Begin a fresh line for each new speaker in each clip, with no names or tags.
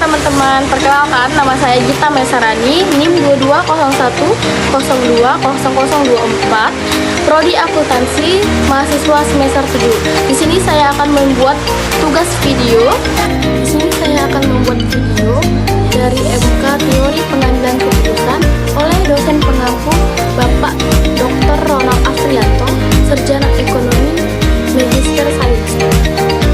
teman-teman, perkenalkan nama saya Gita Mesarani, NIM 2201020024, Prodi Akuntansi, mahasiswa semester 7. Di sini saya akan membuat tugas video. Di sini saya akan membuat video dari MK Teori Pengambilan Keputusan oleh dosen pengampu Bapak Dr. Ronald Afrianto, Sarjana Ekonomi, Magister Sains.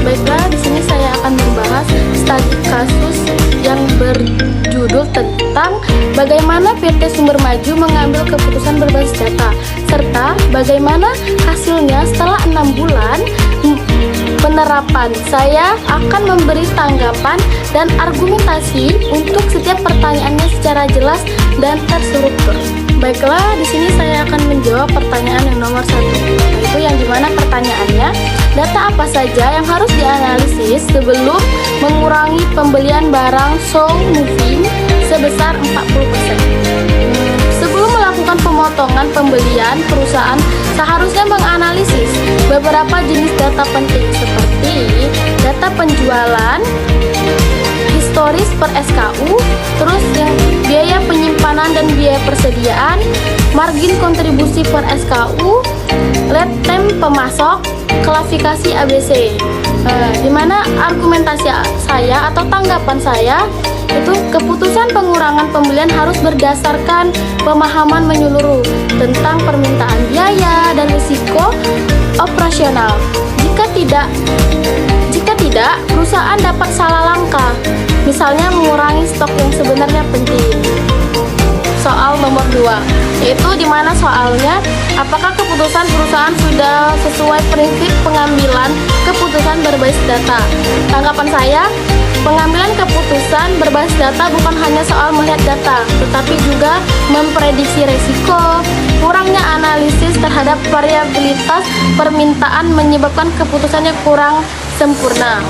Baiklah, di sini saya akan membahas studi kasus yang berjudul tentang bagaimana PT Sumber Maju mengambil keputusan berbasis data, serta bagaimana hasilnya setelah 6 bulan penerapan. Saya akan memberi tanggapan dan argumentasi untuk setiap pertanyaannya secara jelas dan terstruktur. Baiklah, di sini saya akan menjawab pertanyaan yang nomor 1, yaitu yang dimana pertanyaannya, data apa saja yang harus dianalisis sebelum mengurangi pembelian barang slow moving sebesar 40%. Sebelum melakukan pemotongan pembelian, perusahaan seharusnya menganalisis beberapa jenis data penting seperti data penjualan, historis per SKU, terus yang biaya penyimpanan dan biaya persediaan, margin kontribusi per SKU, lead time pemasok, klasifikasi ABC. Dimana argumentasi saya atau tanggapan saya itu keputusan pengurangan pembelian harus berdasarkan pemahaman menyeluruh tentang permintaan biaya dan risiko operasional. Jika tidak, perusahaan dapat salah langkah, misalnya mengurangi stok yang sebenarnya penting. Soal nomor 2, yaitu dimana soalnya apakah keputusan perusahaan sudah sesuai prinsip pengambilan keputusan berbasis data. Tanggapan saya, pengambilan keputusan berbasis data bukan hanya soal melihat data, tetapi juga memprediksi resiko. Kurangnya analisis terhadap variabilitas permintaan menyebabkan keputusannya kurang sempurna.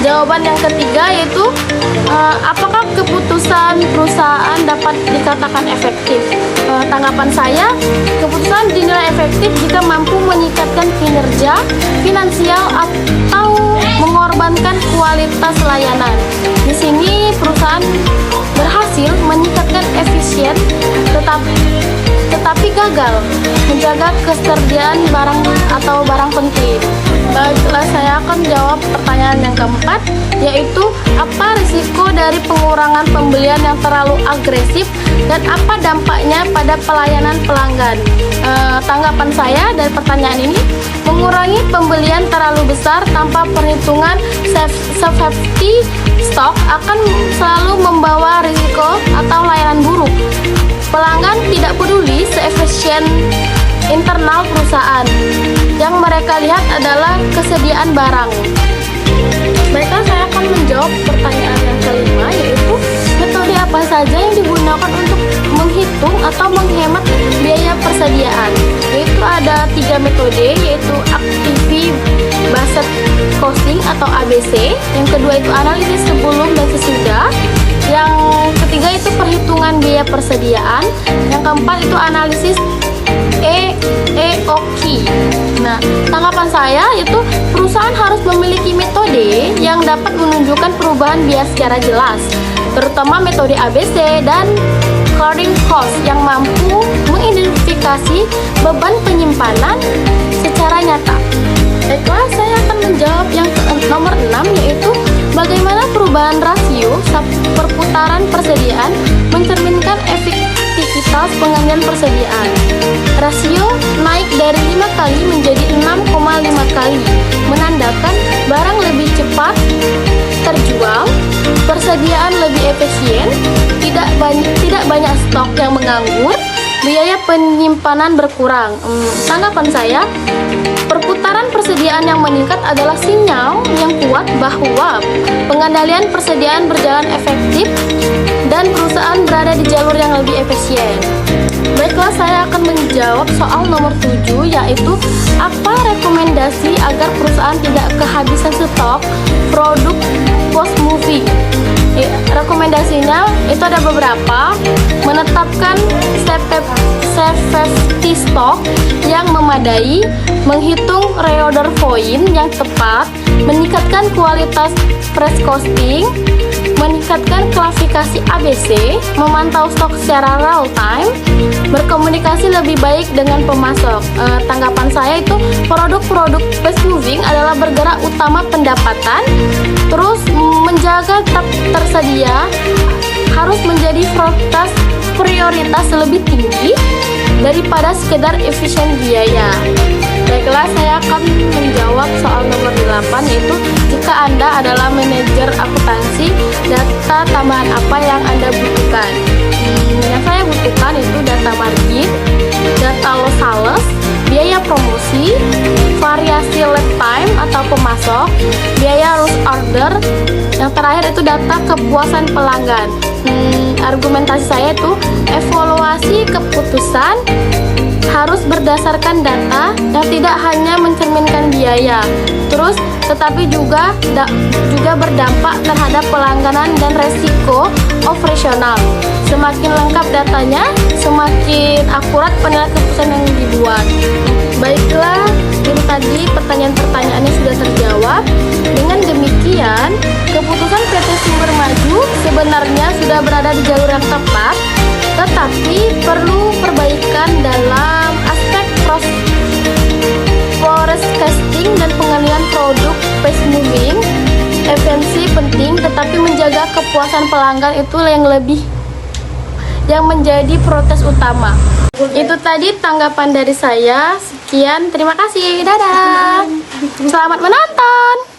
Jawaban yang ketiga yaitu apakah keputusan perusahaan dapat dikatakan efektif? Tanggapan saya, keputusan dinilai efektif jika mampu meningkatkan kinerja finansial atau mengorbankan kualitas layanan. Di sini perusahaan berhasil meningkatkan efisien tetapi gagal menjaga ketersediaan barang atau barang penting. Baiklah, saya akan jawab pertanyaan yang keempat, yaitu apa risiko dari pengurangan pembelian yang terlalu agresif dan apa dampaknya pada pelayanan pelanggan. Tanggapan saya dari pertanyaan ini, mengurangi pembelian terlalu besar tanpa perhitungan safety stock akan selalu membawa risiko atau layanan buruk. Pelanggan tidak peduli seefisien internal perusahaan. Yang mereka lihat adalah kesediaan barang. Baiklah, saya akan menjawab pertanyaan yang kelima, yaitu metode apa saja yang digunakan untuk menghitung atau menghemat biaya persediaan. Yaitu ada 3 metode, yaitu Activity Based Costing atau ABC. Yang kedua itu analisis sebelum dan sesudah. Yang ketiga itu perhitungan biaya persediaan. Yang keempat itu analisis EOQ. Nah, tanggapan saya itu perusahaan harus memiliki metode yang dapat menunjukkan perubahan biaya secara jelas, terutama metode ABC dan clearing cost yang mampu mengidentifikasi beban penyimpanan secara nyata. Baiklah, saya akan menjawab yang nomor 6, yaitu bagaimana perubahan rasio perputaran persediaan mencerminkan efektivitas pengambilan persediaan. Rasio naik dari 5 kali menjadi 6,5 kali, menandakan barang lebih cepat terjual, persediaan lebih efisien, tidak banyak stok yang menganggur, biaya penyimpanan berkurang. Tanggapan saya, perputaran persediaan yang meningkat adalah sinyal yang kuat bahwa pengendalian persediaan berjalan efektif dan perusahaan berada di jalur yang lebih efisien. Baiklah, saya akan menjawab soal nomor 7, yaitu apa rekomendasi agar perusahaan tidak kehabisan stok produk post moving. Rekomendasinya itu ada beberapa: menetapkan safety stock yang memadai, menghitung reorder point yang tepat, meningkatkan kualitas fresh costing, meningkatkan aplikasi ABC, memantau stok secara real time, berkomunikasi lebih baik dengan pemasok. Tanggapan saya itu produk-produk fast moving adalah bergerak utama pendapatan, terus menjaga tetap tersedia harus menjadi prioritas lebih tinggi daripada sekedar efisien biaya. Baiklah, saya akan menjawab soal nomor 8, yaitu jika Anda adalah manajer akuntansi, data tambahan apa yang Anda butuhkan? Yang saya butuhkan itu data margin, data loss sales, biaya promosi, variasi lead time atau pemasok, biaya rush order, yang terakhir itu data kepuasan pelanggan. Argumentasi saya itu evaluasi keputusan harus berdasarkan data yang tidak hanya mencerminkan biaya, terus tetapi juga berdampak terhadap pelanggaran dan resiko operasional. Semakin lengkap datanya, semakin akurat penilaian keputusan yang dibuat. Baiklah, ini tadi pertanyaan-pertanyaannya sudah terjawab. Dengan demikian, keputusan PT Sumber Maju sebenarnya sudah berada di jalur yang tepat, tetapi perlu perbaikan dalam aspek forecasting dan pengendalian produk fast moving. Efisiensi penting, tetapi menjaga kepuasan pelanggan itu yang menjadi prioritas utama. Itu tadi tanggapan dari saya. Sekian, terima kasih. Dadah. Selamat menonton.